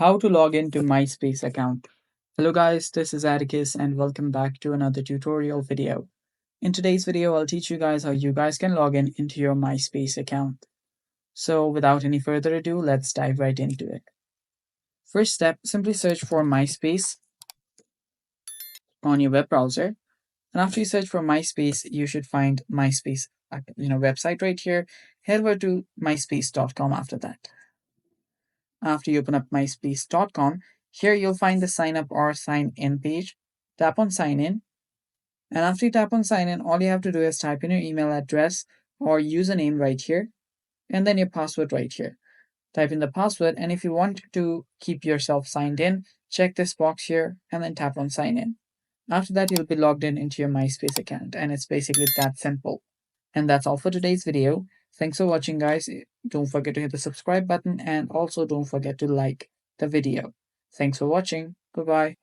How to log into MySpace account. Hello guys, this is Atticus and welcome back to another tutorial video. In today's video, I'll teach you guys how you guys can log in into your MySpace account. So without any further ado, let's dive right into it. First step, simply search for MySpace on your web browser. And after you search for MySpace, you should find MySpace website right here. Head over to myspace.com after that. After you open up myspace.com, here you'll find the sign up or sign in page. Tap on sign in. And after you tap on sign in, all you have to do is type in your email address or username right here, and then your password right here. Type in the password, and if you want to keep yourself signed in, check this box here and then tap on sign in. After that, you'll be logged in into your MySpace account, and it's basically that simple. And that's all for today's video. Thanks for watching, guys. Don't forget to hit the subscribe button and also don't forget to like the video. Thanks for watching. Bye bye.